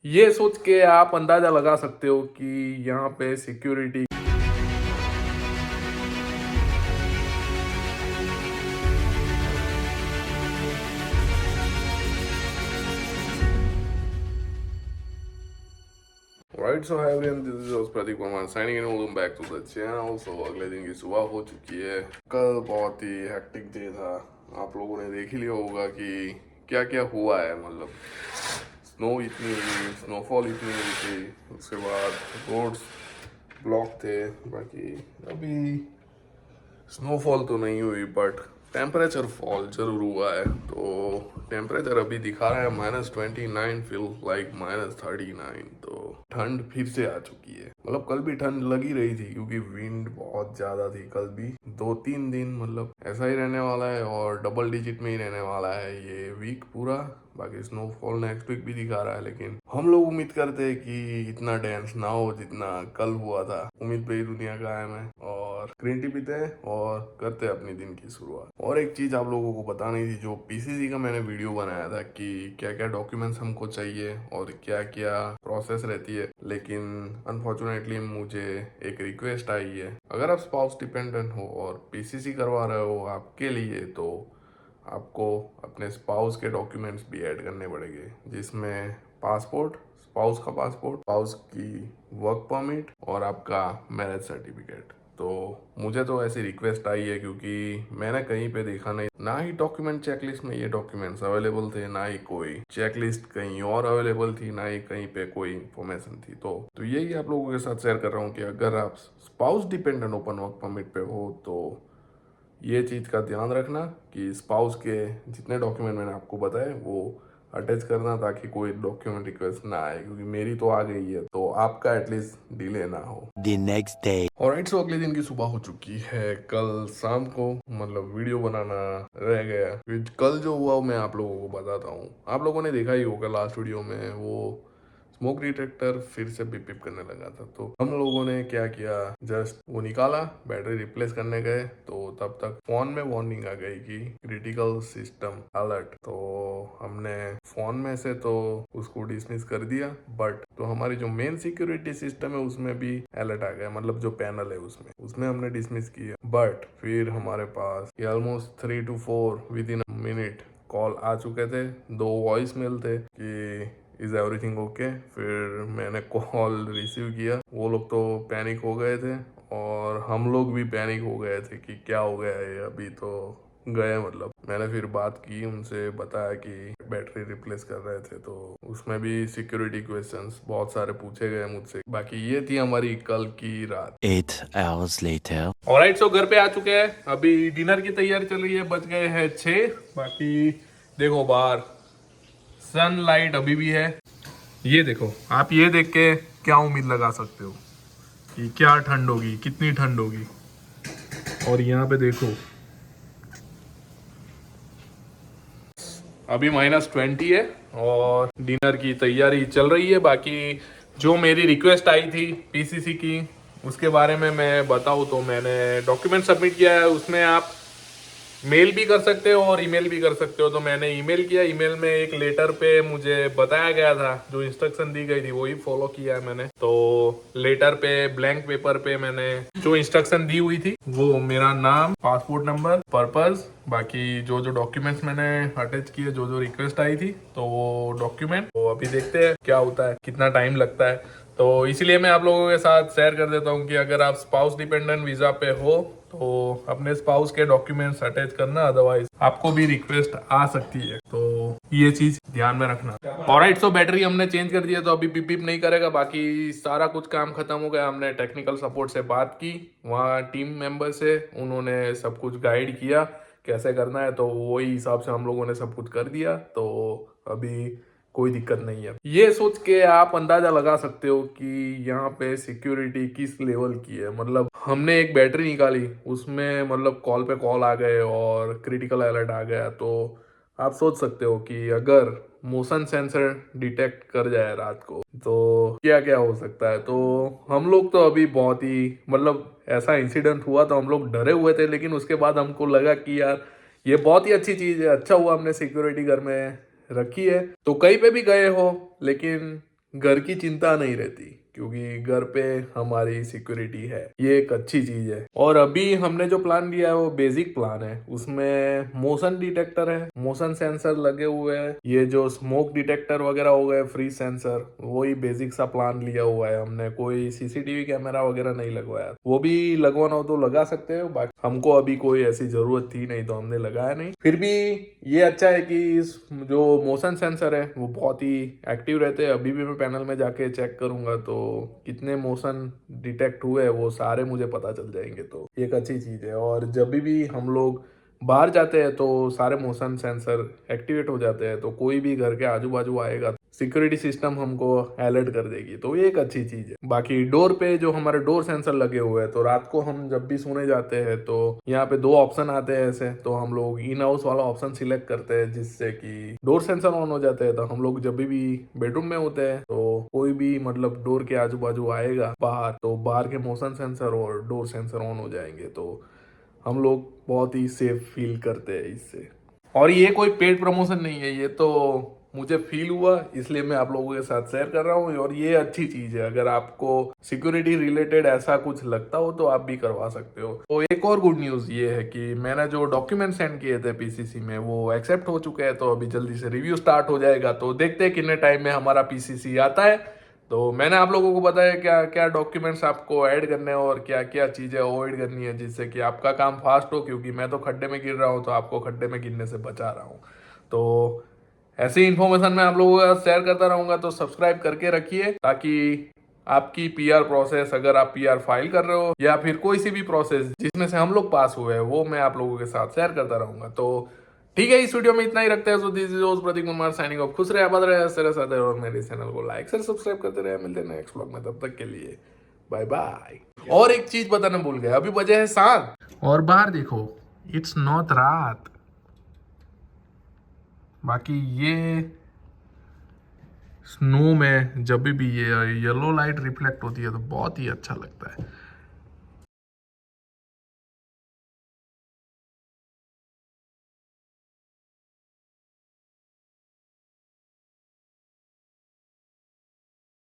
ये सोच के आप अंदाजा लगा सकते हो कि यहाँ पे security. Right, so hi everyone, this is Pradeep Kumar signing in, welcome back to the channel. So अगले दिन की सुबह हो चुकी है। कल बहुत ही हेक्टिक डे था। आप लोगों ने देख ही लिया होगा कि क्या क्या हुआ है। मतलब स्नो इतनी हुई, स्नोफॉल इतनी हुई थी, उसके बाद रोड्स ब्लॉक थे। बाकी अभी स्नोफॉल तो नहीं हुई बट टेम्परेचर फॉल जरूर हुआ है। तो टेम्परेचर अभी दिखा रहा है -29, फील लाइक -39। तो ठंड फिर से आ चुकी है। मतलब कल भी ठंड लगी रही थी क्योंकि विंड बहुत ज्यादा थी। कल भी 2-3 दिन मतलब ऐसा ही रहने वाला है और डबल डिजिट में ही रहने वाला है ये वीक पूरा। बाकी स्नोफॉल नेक्स्ट वीक भी दिखा रहा है, लेकिन हम लोग उम्मीद करते हैं कि इतना डेंस ना हो जितना कल हुआ था। उम्मीद पे ही दुनिया कायम है और ग्रीन टी पीते हैं और करते हैं अपनी दिन की शुरुआत। और एक चीज आप लोगों को बतानी थी, जो पीसीसी का मैंने वीडियो बनाया था कि क्या क्या डॉक्यूमेंट्स हमको चाहिए और क्या क्या प्रोसेस रहती है, लेकिन अनफॉर्चुनेटली मुझे एक रिक्वेस्ट आई है। अगर आप स्पाउस डिपेंडेंट हो और पीसीसी करवा रहे हो आपके लिए, तो आपको अपने स्पाउस के डॉक्यूमेंट्स भी ऐड करने पड़ेंगे, जिसमें पासपोर्ट, स्पाउस का पासपोर्ट, स्पाउस की वर्क परमिट और आपका मैरिज सर्टिफिकेट। तो मुझे तो ऐसी रिक्वेस्ट आई है क्योंकि मैंने कहीं पे देखा नहीं, ना ही डॉक्यूमेंट चेकलिस्ट में ये डॉक्यूमेंट्स अवेलेबल थे, ना ही कोई चेकलिस्ट कहीं और अवेलेबल थी, ना ही कहीं पे कोई इंफॉर्मेशन थी। तो यही आप लोगों के साथ शेयर कर रहा हूँ कि अगर आप spouse dependent open work permit पे हो तो ये चीज़ का ध्यान रखना कि स्पाउस के जितने डॉक्यूमेंट मैंने आपको बताए वो अटैच करना, ताकि कोई डॉक्यूमेंट रिक्वेस्ट ना आए, क्योंकि मेरी तो आ गई है तो आपका एटलीस्ट डिले ना हो। The next day. ऑलराइट, सो अगले दिन की सुबह हो चुकी है। कल शाम को मतलब वीडियो बनाना रह गया। कल जो हुआ वो मैं आप लोगों को बताता हूँ। आप लोगों ने देखा ही होगा लास्ट वीडियो में, वो स्मोक डिटेक्टर फिर से बिप बिप करने लगा था। तो हम लोगों ने क्या किया, जस्ट वो निकाला, बैटरी रिप्लेस करने गए तो तब तक फोन में वार्निंग आ गई कि क्रिटिकल सिस्टम अलर्ट। तो हमने फोन में से तो उसको डिसमिस कर दिया, बट तो हमारी जो मेन सिक्योरिटी सिस्टम है उसमें भी अलर्ट आ गया। मतलब जो पैनल है उसमें हमने डिसमिस किया, बट फिर हमारे पास almost 3 to 4 within minute call आ चुके थे। 2 वॉइस मेल थे कि इज एवरीथिंग ओके। फिर मैंने कॉल रिसीव किया। वो लोग तो पैनिक हो गए थे और हम लोग भी पैनिक हो गए थे कि क्या हो गया है, अभी तो गए। मतलब मैंने फिर बात की उनसे, बताया कि बैटरी रिप्लेस कर रहे थे, तो उसमें भी सिक्योरिटी क्वेश्चंस बहुत सारे पूछे गए मुझसे। बाकी ये थी हमारी कल की रात। 8 hours later. ऑलराइट, सो घर पे आ चुके हैं। अभी डिनर की तैयारी चल रही है। बज गए हैं 6। बाकी देखो बाहर सनलाइट अभी भी है। ये देखो, आप ये देख के क्या उम्मीद लगा सकते हो कि क्या ठंड होगी, कितनी ठंड होगी। और यहाँ पे देखो अभी -20 है और डिनर की तैयारी चल रही है। बाकी जो मेरी रिक्वेस्ट आई थी पीसीसी की, उसके बारे में मैं बताऊँ तो मैंने डॉक्यूमेंट सबमिट किया है। उसमें आप मेल भी कर सकते हो और ईमेल भी कर सकते हो। तो मैंने ईमेल किया। ईमेल में एक लेटर पे मुझे बताया गया था, जो इंस्ट्रक्शन दी गई थी वही फॉलो किया है मैंने। तो लेटर पे ब्लैंक पेपर पे मैंने जो इंस्ट्रक्शन दी हुई थी वो मेरा नाम, पासपोर्ट नंबर, पर्पस, बाकी जो जो डॉक्यूमेंट्स मैंने अटैच किए, जो जो रिक्वेस्ट आई थी, तो वो डॉक्यूमेंट। तो अभी देखते हैं क्या होता है, कितना टाइम लगता है। तो इसीलिए मैं आप लोगों के साथ शेयर कर देता हूँ कि अगर आप स्पाउस डिपेंडेंट वीजा पे हो तो अपने स्पाउस के डॉक्यूमेंट्स अटैच करना, अदरवाइज आपको भी रिक्वेस्ट आ सकती है। तो ये चीज ध्यान में रखना। ऑलराइट, सो बैटरी हमने चेंज कर दिया तो अभी पिप पिप नहीं करेगा। बाकी सारा कुछ काम खत्म हो गया। हमने टेक्निकल सपोर्ट से बात की, वहाँ टीम मेंबर से, उन्होंने सब कुछ गाइड किया कैसे करना है। तो वही हिसाब से हम लोगों ने सब कुछ कर दिया। तो अभी कोई दिक्कत नहीं है। ये सोच के आप अंदाजा लगा सकते हो कि यहाँ पे सिक्योरिटी किस लेवल की है। मतलब हमने एक बैटरी निकाली, उसमें मतलब कॉल पे कॉल आ गए और क्रिटिकल अलर्ट आ गया। तो आप सोच सकते हो कि अगर मोशन सेंसर डिटेक्ट कर जाए रात को तो क्या क्या हो सकता है। तो हम लोग तो अभी बहुत ही मतलब ऐसा इंसिडेंट हुआ तो हम लोग डरे हुए थे, लेकिन उसके बाद हमको लगा कि यार ये बहुत ही अच्छी चीज़ है। अच्छा हुआ हमने सिक्योरिटी घर में रखी है। तो कहीं पे भी गए हो, लेकिन घर की चिंता नहीं रहती, क्योंकि घर पे हमारी सिक्योरिटी है। ये एक अच्छी चीज है। और अभी हमने जो प्लान लिया है वो बेसिक प्लान है। उसमें मोशन डिटेक्टर है, मोशन सेंसर लगे हुए हैं, ये जो स्मोक डिटेक्टर वगैरह हो गए, फ्री सेंसर, वही बेसिक सा प्लान लिया हुआ है हमने। कोई सीसीटीवी कैमरा वगैरह नहीं लगवाया। वो भी लगवाना हो तो लगा सकते हो, बाकी हमको अभी कोई ऐसी जरूरत थी नहीं तो हमने लगाया नहीं। फिर भी ये अच्छा है कि इस जो मोशन सेंसर है वो बहुत ही एक्टिव रहते हैं। अभी भी मैं पैनल में जाके चेक करूंगा तो कितने मोशन डिटेक्ट हुए वो सारे मुझे पता चल जाएंगे, तो ये एक अच्छी चीज़ है। और जब भी हम लोग बाहर जाते हैं तो सारे मोशन सेंसर एक्टिवेट हो जाते हैं, तो कोई भी घर के आजू बाजू आएगा सिक्योरिटी सिस्टम हमको अलर्ट कर देगी, तो ये एक अच्छी चीज है। बाकी डोर पे जो हमारे डोर सेंसर लगे हुए हैं, तो रात को हम जब भी सोने जाते हैं तो यहाँ पे दो ऑप्शन आते हैं ऐसे, तो हम लोग इन हाउस वाला ऑप्शन सिलेक्ट करते हैं जिससे कि डोर सेंसर ऑन हो जाते हैं। तो हम लोग जब भी बेडरूम में होते हैं तो कोई भी मतलब डोर के आजू बाजू आएगा बाहर, तो बाहर के मोशन सेंसर और डोर सेंसर ऑन हो जाएंगे, तो हम लोग बहुत ही सेफ फील करते हैं इससे। और ये कोई पेड प्रमोशन नहीं है, ये तो मुझे फील हुआ इसलिए मैं आप लोगों के साथ शेयर कर रहा हूँ। और ये अच्छी चीज है, अगर आपको सिक्योरिटी रिलेटेड ऐसा कुछ लगता हो तो आप भी करवा सकते हो। तो एक और गुड न्यूज ये है कि मैंने जो डॉक्यूमेंट सेंड किए थे पीसीसी में वो एक्सेप्ट हो चुके हैं, तो अभी जल्दी से रिव्यू स्टार्ट हो जाएगा। तो देखते हैं कितने टाइम में हमारा पीसीसी आता है। तो मैंने आप लोगों को बताया क्या क्या डॉक्यूमेंट्स आपको ऐड करने हैं और क्या क्या चीज़ें अवॉइड करनी है, जिससे कि आपका काम फास्ट हो, क्योंकि मैं तो खड्डे में गिर रहा हूँ तो आपको खड्डे में गिरने से बचा रहा हूँ। तो ऐसी इन्फॉर्मेशन मैं आप लोगों के साथ शेयर करता रहूँगा, तो सब्सक्राइब करके रखिए ताकि आपकी पीआर प्रोसेस, अगर आप पीआर फाइल कर रहे हो या फिर कोई सी भी प्रोसेस जिसमें से हम लोग पास हुए हैं, वो मैं आप लोगों के साथ शेयर करता रहूँगा। तो ठीक है, इस वीडियो में इतना ही रखते हैं। So this is Prateek Kumar signing off. खुश रहे, आबाद रहे, हंसते रहे, साथ रहे और मेरे चैनल को लाइक शेयर सब्सक्राइब करते रहे। मिलते हैं नेक्स्ट व्लॉग में, तब तक के लिए बाय बाय। और एक चीज बताना भूल गया, अभी बजे है 7 और बाहर देखो, इट्स नॉट रात। बाकी ये स्नो में जब भी ये येलो लाइट रिफ्लेक्ट होती है तो बहुत ही अच्छा लगता है।